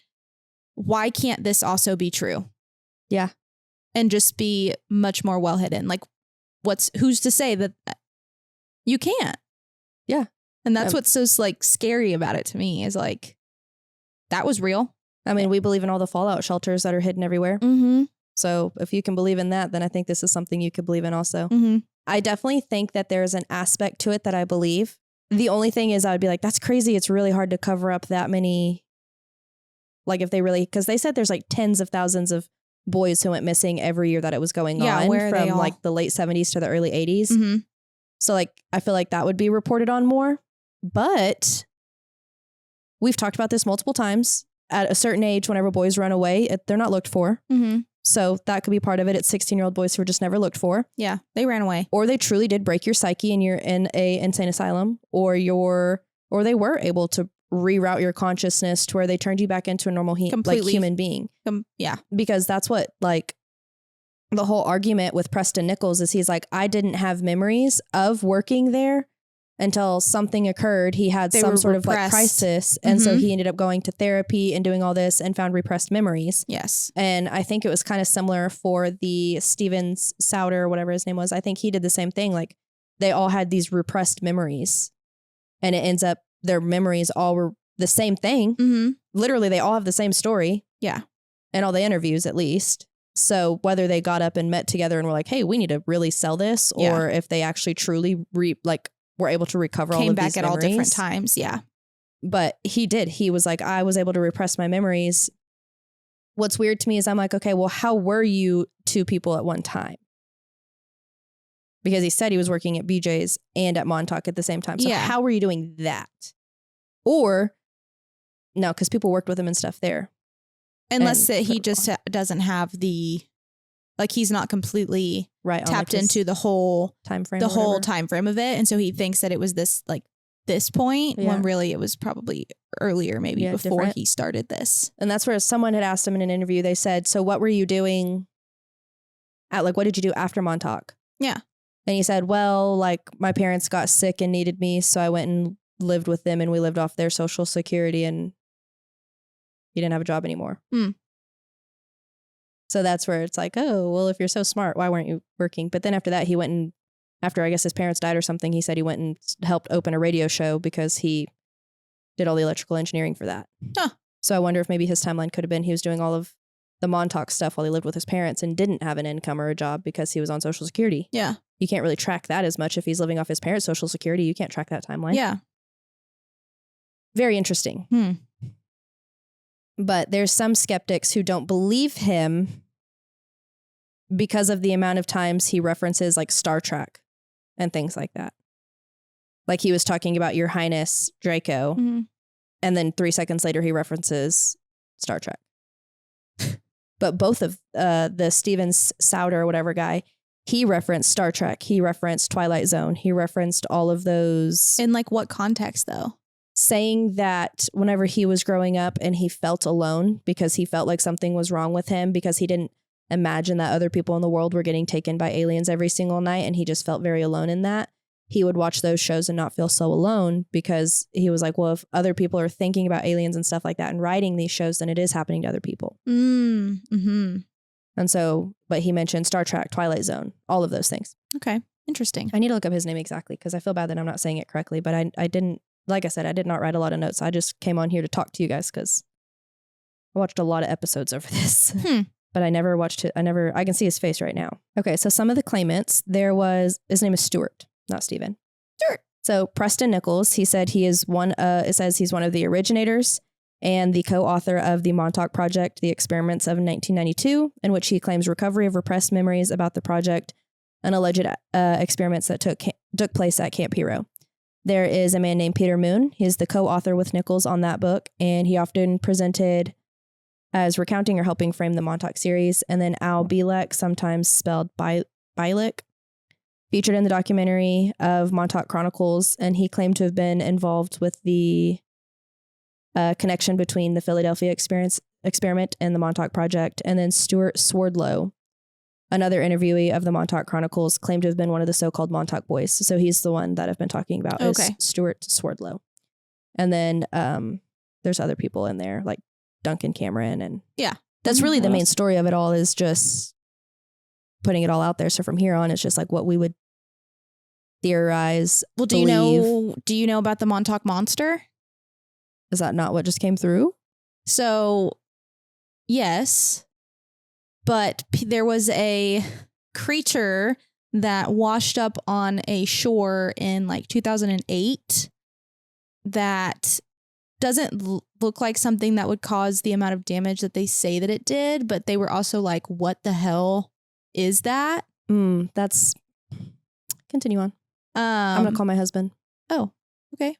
Why can't this also be true? Yeah. And just be much more well hidden. Like who's to say that you can't? Yeah. And that's what's so like scary about it to me is like, that was real. I mean, we believe in all the fallout shelters that are hidden everywhere. Mm-hmm. So if you can believe in that, then I think this is something you could believe in also. Mm-hmm. I definitely think that there's an aspect to it that I believe, The only thing is I would be like, that's crazy. It's really hard to cover up that many. Like if they really, because they said there's like tens of thousands of boys who went missing every year that it was going on where are they from all? like the late 70s to the early 80s. Mm-hmm. So like, I feel like that would be reported on more, but we've talked about this multiple times. At a certain age, whenever boys run away, they're not looked for. Mm-hmm. So that could be part of it. It's 16-year-old boys who were just never looked for. Yeah, they ran away. Or they truly did break your psyche and you're in a insane asylum, or they were able to reroute your consciousness to where they turned you back into a normal human being. Yeah. Because that's what like the whole argument with Preston Nichols is. He's like, I didn't have memories of working there until something occurred. He had some sort of like crisis. And so he ended up going to therapy and doing all this and found repressed memories. Yes. And I think it was kind of similar for the Stevens Souter, whatever his name was. I think he did the same thing. Like they all had these repressed memories and it ends up their memories all were the same thing. Mm-hmm. Literally, they all have the same story. Yeah. And all the interviews, at least. So whether they got up and met together and were like, hey, we need to really sell this, or if they actually truly were able to recover all of these memories. Came back at all different times. Yeah. But he did. He was like, I was able to repress my memories. What's weird to me is I'm like, okay, well, how were you two people at one time? Because he said he was working at BJ's and at Montauk at the same time. So how were you doing that? Or no, because people worked with him and stuff there. Unless he just doesn't have like he's not completely tapped into the whole time frame, time frame of it. And so he thinks that it was this point when really it was probably earlier, maybe before he started this. And that's where someone had asked him in an interview, they said, so what were you doing what did you do after Montauk? Yeah. And he said, well, like my parents got sick and needed me. So I went and lived with them and we lived off their Social Security and he didn't have a job anymore. Mm. So that's where it's like, oh, well, if you're so smart, why weren't you working? But then after that, he went and after I guess his parents died or something, he said he went and helped open a radio show because he did all the electrical engineering for that. Huh. So I wonder if maybe his timeline could have been he was doing all of the Montauk stuff while he lived with his parents and didn't have an income or a job because he was on Social Security. Yeah. You can't really track that as much if he's living off his parents' Social Security. You can't track that timeline. Yeah. Very interesting. But there's some skeptics who don't believe him because of the amount of times he references like Star Trek and things like that. Like he was talking about Your Highness Draco, and then 3 seconds later he references Star Trek. But both of the Stevens Souter or whatever guy, he referenced Star Trek. He referenced Twilight Zone. He referenced all of those. In like what context though? Saying that whenever he was growing up and he felt alone because he felt like something was wrong with him because he didn't imagine that other people in the world were getting taken by aliens every single night and he just felt very alone in that. He would watch those shows and not feel so alone because he was like, well, if other people are thinking about aliens and stuff like that and writing these shows, then it is happening to other people. Mm-hmm. And so, but he mentioned Star Trek, Twilight Zone, all of those things. Okay. Interesting. I need to look up his name exactly because I feel bad that I'm not saying it correctly, but I didn't, like I said, I did not write a lot of notes. I just came on here to talk to you guys because I watched a lot of episodes over this. But I never watched it. I can see his face right now. Okay, so some of the claimants, his name is Stuart, not Stephen. Stuart. So Preston Nichols, he said it says he's one of the originators and the co-author of the Montauk Project, the experiments of 1992, in which he claims recovery of repressed memories about the project and alleged experiments that took place at Camp Hero. There is a man named Peter Moon. He's the co-author with Nichols on that book, and he often presented as recounting or helping frame the Montauk series. And then Al Bielek, sometimes spelled Bielek, featured in the documentary of Montauk Chronicles, and he claimed to have been involved with the connection between the Philadelphia experiment and the Montauk Project. And then Stuart Swerdlow, another interviewee of the Montauk Chronicles, claimed to have been one of the so-called Montauk boys. So he's the one that I've been talking about, is Stuart Swerdlow. And then there's other people in there, like Duncan Cameron. And that's really the main story of it all, is just putting it all out there. So from here on, it's just like what we would theorize. Well, do you know about the Montauk Monster? Is that not what just came through? So, yes, but there was a creature that washed up on a shore in like 2008 that doesn't look like something that would cause the amount of damage that they say that it did, but they were also like, what the hell is that? That's... Continue on. I'm going to call my husband. Oh, okay.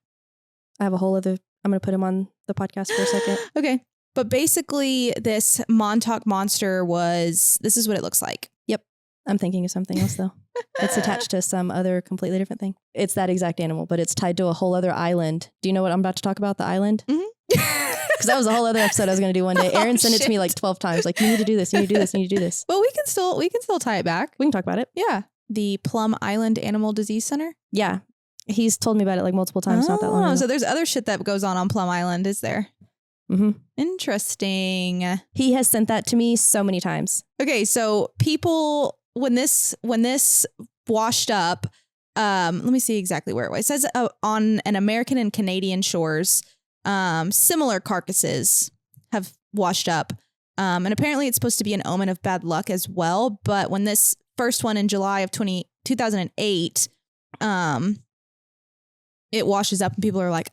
I have a whole other... I'm going to put him on the podcast for a second. Okay. But basically, this Montauk monster was... This is what it looks like. Yep. I'm thinking of something else, though. It's attached to some other completely different thing. It's that exact animal, but it's tied to a whole other island. Do you know what I'm about to talk about, the island? Mm-hmm. Because that was a whole other episode I was going to do one day. Aaron sent it to me like 12 times. Like, you need to do this, you need to do this, you need to do this. Well, we can still tie it back. We can talk about it. Yeah. The Plum Island Animal Disease Center. Yeah. He's told me about it like multiple times, not that long ago. So there's other shit that goes on Plum Island, is there? Mm-hmm. Interesting. He has sent that to me so many times. Okay, so people, when this washed up, let me see exactly where it was. It says on an American and Canadian shores, similar carcasses have washed up. And apparently it's supposed to be an omen of bad luck as well. But when this first one in July of 2008, it washes up and people are like,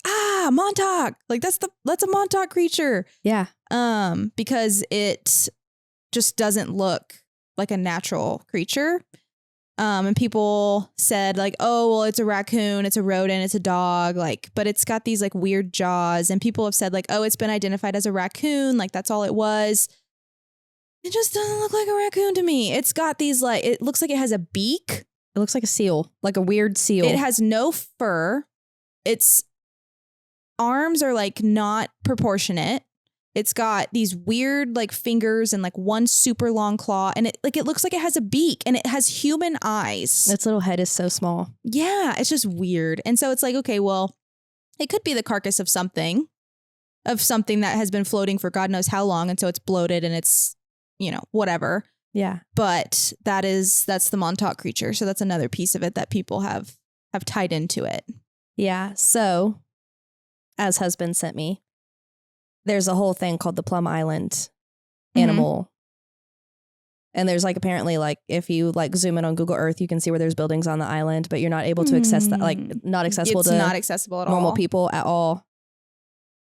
Montauk, like that's a Montauk creature. Yeah. Because it just doesn't look like a natural creature. And people said like, oh, well, it's a raccoon, it's a rodent, it's a dog, like, but it's got these like weird jaws. And people have said like, oh, it's been identified as a raccoon, like that's all it was. It just doesn't look like a raccoon to me. It's got these like, it looks like it has a beak. It looks like a seal, like a weird seal. It has no fur. Its arms are like not proportionate. It's got these weird like fingers and like one super long claw, and it looks like it has a beak, and it has human eyes. Its little head is so small. Yeah, it's just weird. And so it's like, okay, well, it could be the carcass of something that has been floating for God knows how long, and so it's bloated and it's, you know, whatever. Yeah. But that's the Montauk creature. So that's another piece of it that people have tied into it. Yeah. So, as husband sent me, there's a whole thing called the Plum Island animal. Mm-hmm. And there's like apparently like if you like zoom in on Google Earth, you can see where there's buildings on the island, but you're not able to access that, like not accessible it's to not accessible at normal all. people at all.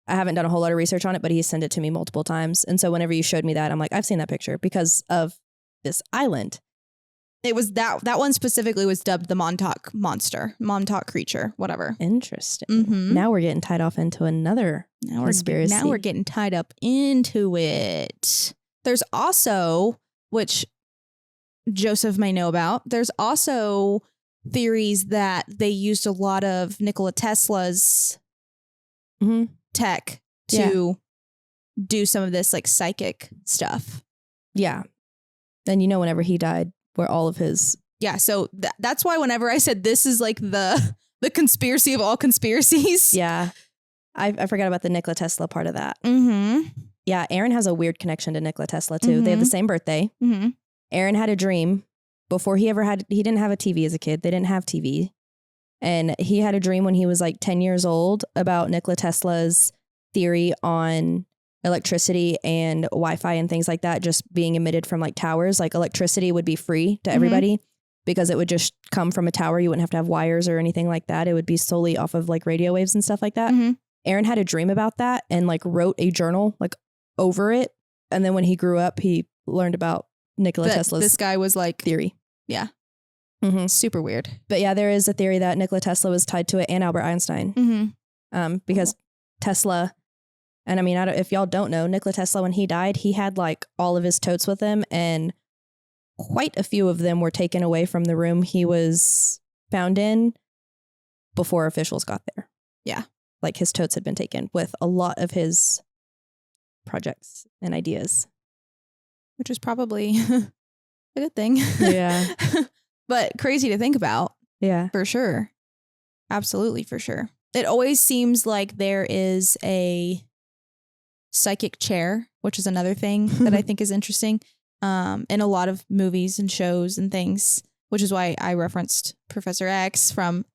I haven't done a whole lot of research on it, but he sent it to me multiple times. And so whenever you showed me that, I'm like, I've seen that picture because of this island. It was that one specifically was dubbed the Montauk monster, Montauk creature, whatever. Interesting. Mm-hmm. Now we're getting tied off into another conspiracy. Now we're getting tied up into it. There's also, which Joseph may know about, there's also theories that they used a lot of Nikola Tesla's tech to do some of this like psychic stuff. Yeah. And you know, whenever he died, where all of his... Yeah, so that's why whenever I said this is like the conspiracy of all conspiracies. Yeah. I forgot about the Nikola Tesla part of that. Mm-hmm. Yeah, Aaron has a weird connection to Nikola Tesla too. They have the same birthday. Mm-hmm. Aaron had a dream before he didn't have a TV as a kid. They didn't have TV. And he had a dream when he was like 10 years old about Nikola Tesla's theory on electricity and Wi-Fi and things like that just being emitted from like towers. Like electricity would be free to everybody because it would just come from a tower. You wouldn't have to have wires or anything like that. It would be solely off of like radio waves and stuff like that. Mm-hmm. Aaron had a dream about that and like wrote a journal like over it. And then when he grew up, he learned about Nikola Tesla's this guy was like theory. Yeah. Mm-hmm. Super weird. But yeah, there is a theory that Nikola Tesla was tied to it and Albert Einstein. Because Tesla, and I mean, if y'all don't know, Nikola Tesla, when he died, he had like all of his totes with him, and quite a few of them were taken away from the room he was found in before officials got there. Yeah. Like his totes had been taken with a lot of his projects and ideas. Which is probably a good thing. Yeah. But crazy to think about. Yeah. For sure. Absolutely, for sure. It always seems like there is a psychic chair, which is another thing that I think is interesting in a lot of movies and shows and things, which is why I referenced Professor X from,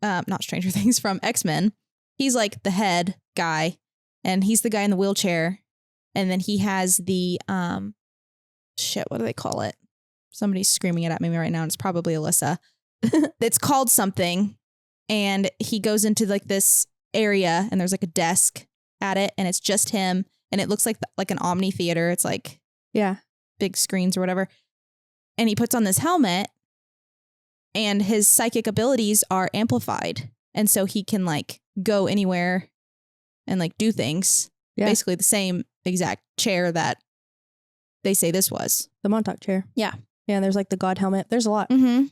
not Stranger Things, from X-Men. He's like the head guy, and he's the guy in the wheelchair. And then he has the, what do they call it? Somebody's screaming it at me right now, and it's probably Alyssa. It's called something. And he goes into like this area and there's like a desk at it and it's just him and it looks like an Omni theater. It's like big screens or whatever. And he puts on this helmet and his psychic abilities are amplified. And so he can like go anywhere and like do things. Yeah. Basically the same exact chair that they say this was. The Montauk chair. Yeah. Yeah, and there's like the God helmet. There's a lot. Mm-hmm.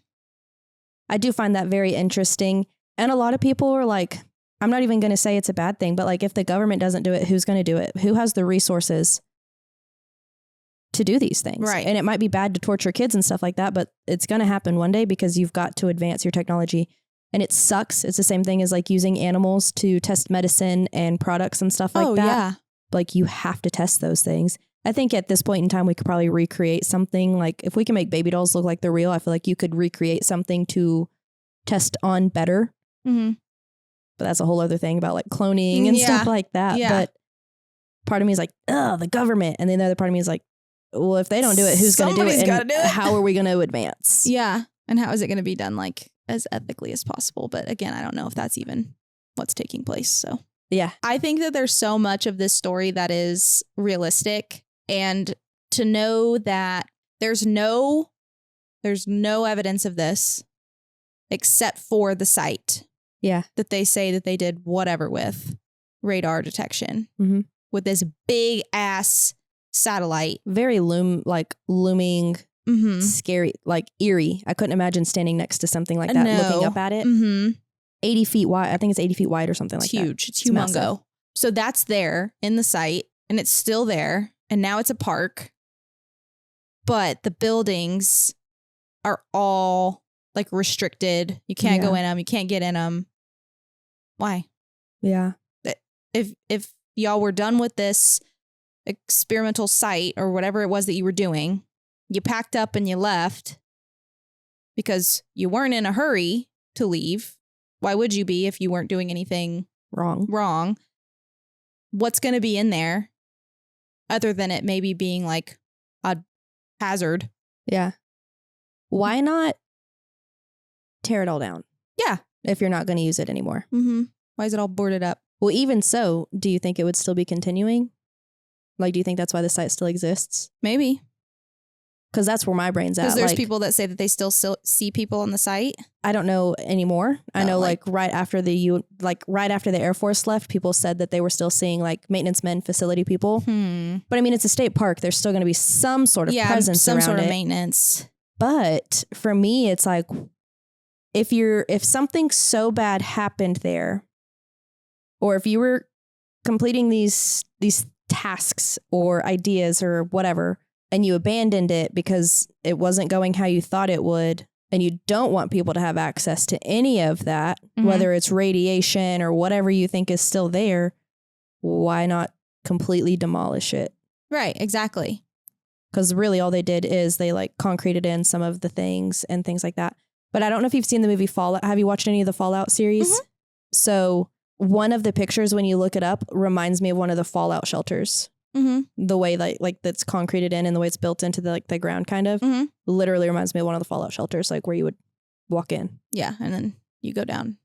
I do find that very interesting. And a lot of people are like, I'm not even going to say it's a bad thing, but like if the government doesn't do it, who's going to do it? Who has the resources to do these things? Right. And it might be bad to torture kids and stuff like that, but it's going to happen one day because you've got to advance your technology. And it sucks. It's the same thing as like using animals to test medicine and products and stuff like that. Yeah. Like you have to test those things. I think at this point in time, we could probably recreate something. Like if we can make baby dolls look like they're real, I feel like you could recreate something to test on better. Mm-hmm. But that's a whole other thing about like cloning and stuff like that. Yeah. But part of me is like, oh, the government. And then the other part of me is like, well, if they don't do it, who's going to do it? And how are we going to advance? Yeah. And how is it going to be done like as ethically as possible? But again, I don't know if that's even what's taking place. So yeah, I think that there's so much of this story that is realistic. And to know that there's no evidence of this except for the site. Yeah. That they say that they did whatever with radar detection with this big ass satellite. Very looming, scary, like eerie. I couldn't imagine standing next to something like that, looking up at it. 80 feet wide. I think it's 80 feet wide or something like that. Huge. It's humongo. Massive. So that's there in the site and it's still there. And now it's a park. But the buildings are all like restricted. You can't go in them. You can't get in them. Why? Yeah. If y'all were done with this experimental site or whatever it was that you were doing, you packed up and you left because you weren't in a hurry to leave. Why would you be if you weren't doing anything wrong? What's going to be in there other than it maybe being like a hazard? Yeah. Why not tear it all down? Yeah. If you're not going to use it anymore. Why is it all boarded up? Well, even so, do you think it would still be continuing? Like, do you think that's why the site still exists? Maybe. Because that's where my brain's at. Because there's people that say that they still see people on the site. I don't know anymore. I know like right after the Air Force left, people said that they were still seeing like maintenance men, facility people. But I mean, it's a state park. There's still going to be some sort of presence around it. Some sort of maintenance. But for me, it's like, if something so bad happened there, or if you were completing these tasks or ideas or whatever, and you abandoned it because it wasn't going how you thought it would, and you don't want people to have access to any of that, whether it's radiation or whatever you think is still there, why not completely demolish it? Right, exactly. Because really all they did is they like concreted in some of the things and things like that. But I don't know if you've seen the movie Fallout. Have you watched any of the Fallout series? So one of the pictures, when you look it up, reminds me of one of the Fallout shelters. The way like that's concreted in and the way it's built into the ground kind of literally reminds me of one of the Fallout shelters, like where you would walk in. Yeah. And then you go down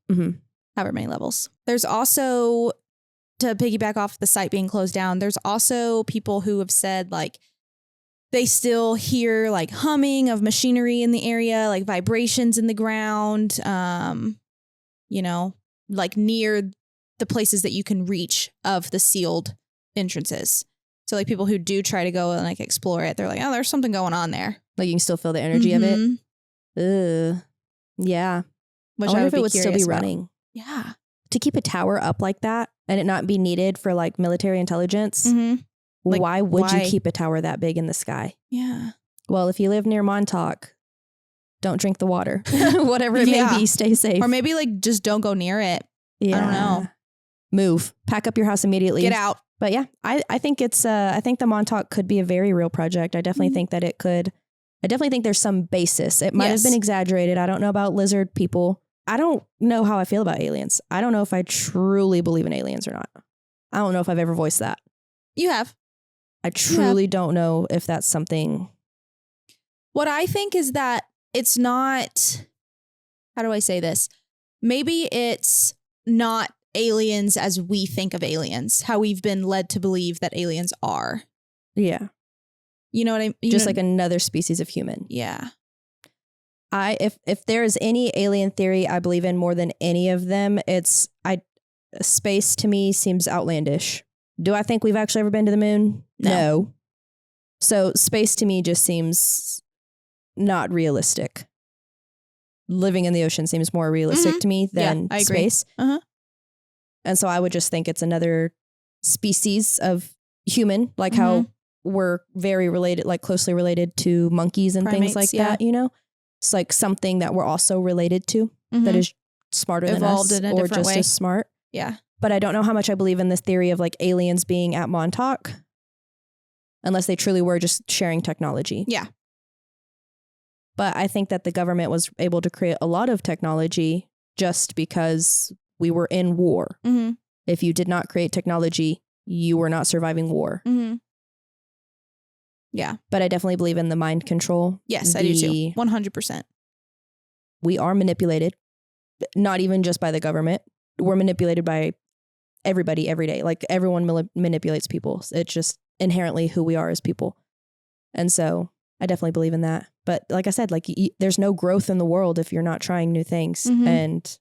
however many levels. There's also, to piggyback off the site being closed down, there's also people who have said like they still hear like humming of machinery in the area, like vibrations in the ground, you know, like near the places that you can reach of the sealed entrances. So like people who do try to go and like explore it, they're like, oh, there's something going on there. Like you can still feel the energy of it. Ugh. Yeah. Which I wonder if it would still be running. About. Yeah. To keep a tower up like that and it not be needed for like military intelligence. Like, why would you keep a tower that big in the sky? Yeah. Well, if you live near Montauk, don't drink the water. Whatever it may be, stay safe. Or maybe like just don't go near it. Yeah. I don't know. Move. Pack up your house immediately. Get out. But yeah, I think it's I think the Montauk could be a very real project. I definitely think that it could. I definitely think there's some basis. It might have been exaggerated. I don't know about lizard people. I don't know how I feel about aliens. I don't know if I truly believe in aliens or not. I don't know if I've ever voiced that. You have. I truly don't know if that's something. What I think is that it's not, how do I say this? Maybe it's not aliens as we think of aliens, how we've been led to believe that aliens are. Yeah. You know what I mean? Just like another species of human. Yeah. If there is any alien theory I believe in more than any of them, space to me seems outlandish. Do I think we've actually ever been to the moon? No. So space to me just seems not realistic. Living in the ocean seems more realistic to me than space. And so I would just think it's another species of human, like how we're very related, like closely related to monkeys and primates, things like that, you know? It's like something that we're also related to that is smarter evolved than us in a or different just way. as smart. Yeah. But I don't know how much I believe in this theory of like aliens being at Montauk unless they truly were just sharing technology. Yeah. But I think that the government was able to create a lot of technology just because we were in war. If you did not create technology, you were not surviving war. Yeah. But I definitely believe in the mind control. Yes, I do too. 100%. We are manipulated, not even just by the government. We're manipulated by everybody every day. Like everyone manipulates people. It's just inherently who we are as people. And so I definitely believe in that. But like I said, like there's no growth in the world if you're not trying new things. And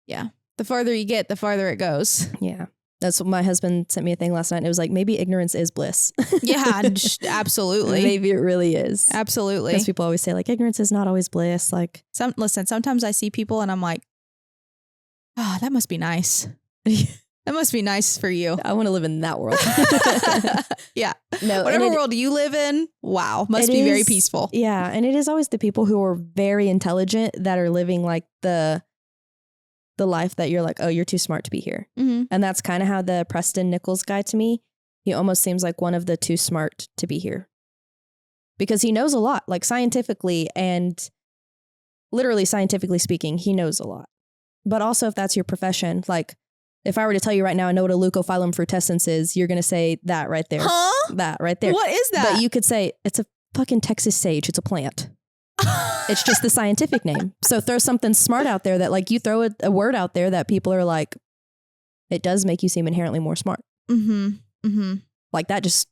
yeah, the farther you get, the farther it goes. Yeah. That's what my husband sent me a thing last night. And it was like, maybe ignorance is bliss. Yeah, absolutely. Maybe it really is. Absolutely. Because people always say like ignorance is not always bliss. Like, sometimes I see people and I'm like, oh, that must be nice. That must be nice for you. I want to live in that world. Yeah. No, whatever world you live in, wow, must be very peaceful. Yeah. And it is always the people who are very intelligent that are living like the life that you're like, oh, you're too smart to be here. And that's kind of how the Preston Nichols guy to me, he almost seems like one of the too smart to be here. Because he knows a lot, like scientifically and literally scientifically speaking, he knows a lot. But also if that's your profession, like if I were to tell you right now, I know what a leucophyllum frutescens is, you're going to say that right there. Huh? That right there. What is that? But you could say it's a fucking Texas sage. It's a plant. It's just the scientific name. So throw something smart out there that like you throw a word out there that people are like, it does make you seem inherently more smart. Like that just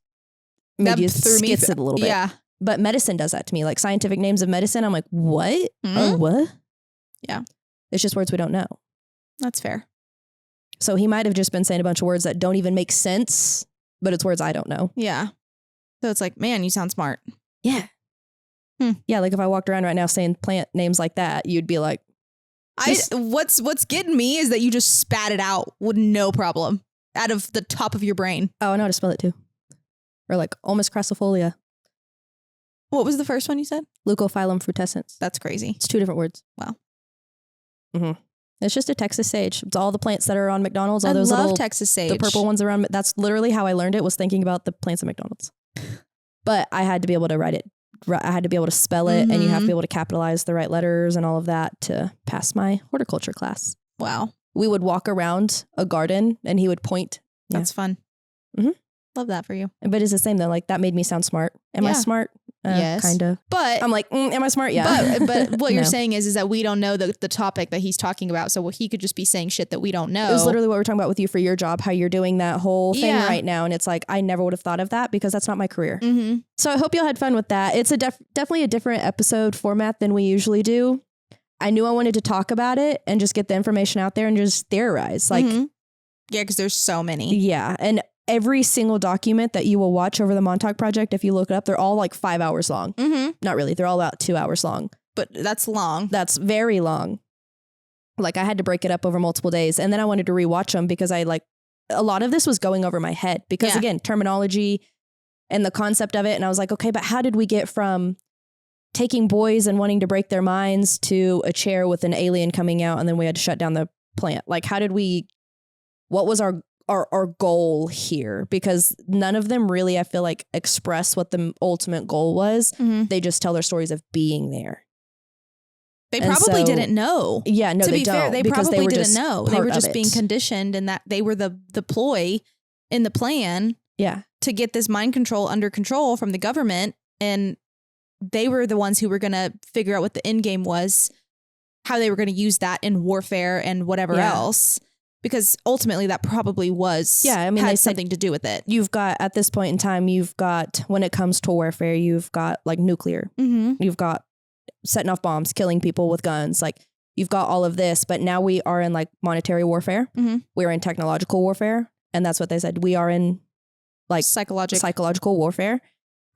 maybe you skits it a little bit. Yeah. But medicine does that to me. Like scientific names of medicine, I'm like, what? Oh, what? Yeah. It's just words we don't know. That's fair. So he might have just been saying a bunch of words that don't even make sense, but it's words I don't know. Yeah. So it's like, man, you sound smart. Yeah. Yeah, like if I walked around right now saying plant names like that, you'd be like, what's getting me is that you just spat it out with no problem out of the top of your brain. Oh, I know how to spell it too. Or like Ulmus crassifolia. What was the first one you said? Leucophyllum frutescens. That's crazy. It's 2 different words. Wow. It's just a Texas sage. It's all the plants that are on McDonald's. All I those love little Texas sage. The purple ones around. That's literally how I learned it, was thinking about the plants at McDonald's. But I had to be able to write it. I had to be able to spell it, and you have to be able to capitalize the right letters and all of that to pass my horticulture class. Wow. We would walk around a garden and he would point. That's fun. Love that for you. But it's the same though. Like that made me sound smart. Am I smart? Yes. Kind of. But I'm like, am I smart? Yeah. But what you're saying is that we don't know the topic that he's talking about. So he could just be saying shit that we don't know. It was literally what we're talking about with you for your job, how you're doing that whole thing right now. And it's like, I never would have thought of that because that's not my career. So I hope y'all had fun with that. It's definitely a different episode format than we usually do. I knew I wanted to talk about it and just get the information out there and just theorize. Like, yeah, because there's so many. Yeah. And every single document that you will watch over the Montauk Project, if you look it up, they're all like 5 hours long. Not really. They're all about 2 hours long. But that's long. That's very long. Like I had to break it up over multiple days. And then I wanted to rewatch them because a lot of this was going over my head because again, terminology and the concept of it. And I was like, okay, but how did we get from taking boys and wanting to break their minds to a chair with an alien coming out and then we had to shut down the plant? Like what was our goal here? Because none of them really, I feel like, express what the ultimate goal was. They just tell their stories of being there. They probably didn't know. Yeah, no, they don't. Fair, they probably didn't know. They were just being conditioned, and that they were the ploy in the plan. Yeah, to get this mind control under control from the government, and they were the ones who were going to figure out what the end game was how they were going to use that in warfare and whatever else. Because ultimately that probably was, had something to do with it. You've got, at this point in time, when it comes to warfare, you've got like nuclear. You've got setting off bombs, killing people with guns. Like you've got all of this, but now we are in like monetary warfare. We're in technological warfare. And that's what they said. We are in like psychological warfare.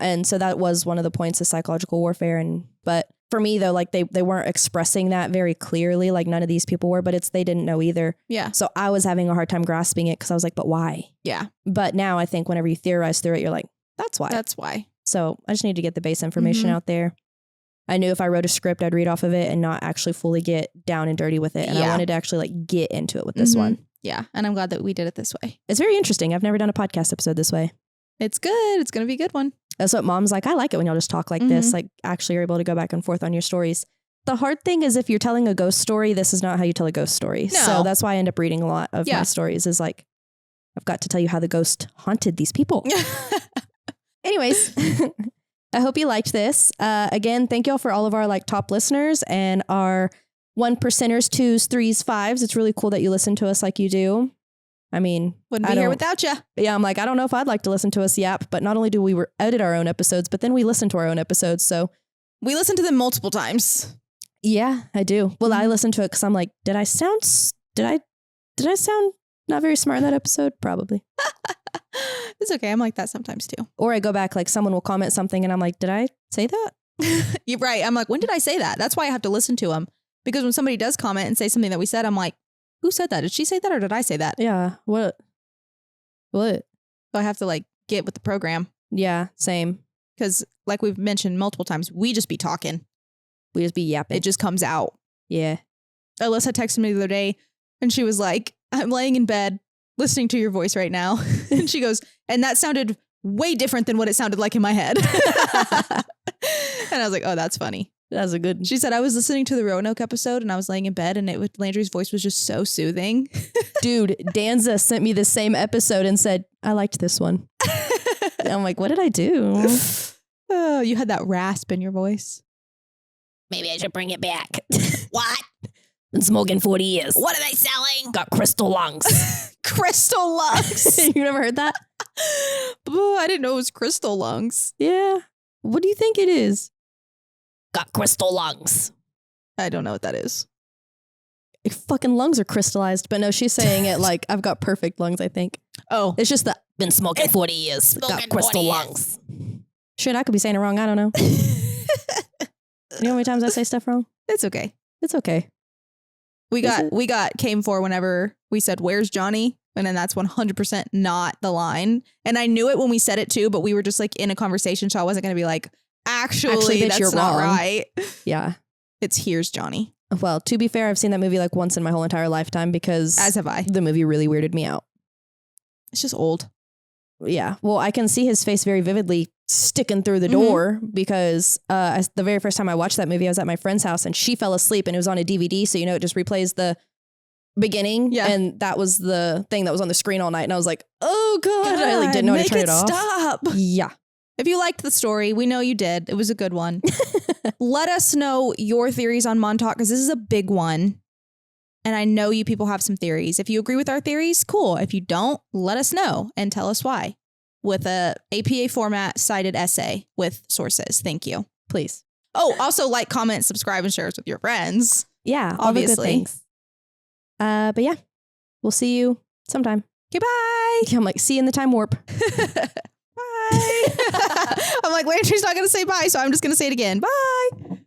And so that was one of the points of psychological warfare. But for me though, like they weren't expressing that very clearly. Like none of these people were, but they didn't know either. Yeah. So I was having a hard time grasping it because I was like, but why? Yeah. But now I think whenever you theorize through it, you're like, that's why. That's why. So I just need to get the base information out there. I knew if I wrote a script, I'd read off of it and not actually fully get down and dirty with it. And I wanted to actually like get into it with this one. Yeah. And I'm glad that we did it this way. It's very interesting. I've never done a podcast episode this way. It's good. It's going to be a good one. That's what Mom's like. I like it when y'all just talk like this. Like actually you're able to go back and forth on your stories. The hard thing is if you're telling a ghost story, this is not how you tell a ghost story. No. So that's why I end up reading a lot of my stories is like, I've got to tell you how the ghost haunted these people. Anyways, I hope you liked this. Again, thank y'all for all of our like top listeners and our 1%ers, 2s, 3s, 5s. It's really cool that you listen to us like you do. I mean, wouldn't be here without you. Yeah, I'm like, I don't know if I'd like to listen to us yap, but not only do we edit our own episodes, but then we listen to our own episodes. So we listen to them multiple times. Yeah, I do. Well, I listen to it because I'm like, did I sound not very smart in that episode? Probably. It's okay. I'm like that sometimes too. Or I go back, like someone will comment something and I'm like, did I say that? You're right. I'm like, when did I say that? That's why I have to listen to them. Because when somebody does comment and say something that we said, I'm like, who said that? Did she say that or did I say that? Yeah. What? So I have to like get with the program. Yeah, same. Because like we've mentioned multiple times, we just be talking. We just be yapping. It just comes out. Yeah. Alyssa texted me the other day and she was like, I'm laying in bed listening to your voice right now. And she goes, and that sounded way different than what it sounded like in my head. And I was like, oh, that's funny. That's a good. She said, I was listening to the Roanoke episode and I was laying in bed and Landry's voice was just so soothing. Dude, Danza sent me the same episode and said, I liked this one. And I'm like, what did I do? Oh, you had that rasp in your voice. Maybe I should bring it back. What? Been smoking 40 years. What are they selling? Got crystal lungs. Crystal lungs. You never heard that? I didn't know it was crystal lungs. Yeah. What do you think it is? Got crystal lungs. I don't know what that is. Your fucking lungs are crystallized. But no, she's saying it like I've got perfect lungs, I think. Oh. It's just that. Been smoking 40 years. Got crystal lungs. Shit, I could be saying it wrong. I don't know. You know how many times I say stuff wrong? It's okay. It's okay. We got came for whenever we said, where's Johnny? And then that's 100% not the line. And I knew it when we said it too, but we were just like in a conversation. So I wasn't going to be like, actually bitch, that's you're not wrong. right. Yeah. It's here's Johnny. Well, to be fair, I've seen that movie like once in my whole entire lifetime because as have I. The movie really weirded me out. It's just old. Yeah. Well, I can see his face very vividly sticking through the door because the very first time I watched that movie, I was at my friend's house and she fell asleep and it was on a DVD. So, it just replays the beginning. Yeah. And that was the thing that was on the screen all night. And I was like, oh God, I like didn't know how to turn it off. Stop. Yeah. If you liked the story, we know you did. It was a good one. Let us know your theories on Montauk because this is a big one. And I know you people have some theories. If you agree with our theories, cool. If you don't, let us know and tell us why. With a APA format cited essay with sources. Thank you. Please. Oh, also like, comment, subscribe, and share us with your friends. Yeah, obviously. All the good things. But yeah, we'll see you sometime. Okay, bye. I'm like, see you in the time warp. Bye. I'm like, Landry's not going to say bye, so I'm just going to say it again. Bye.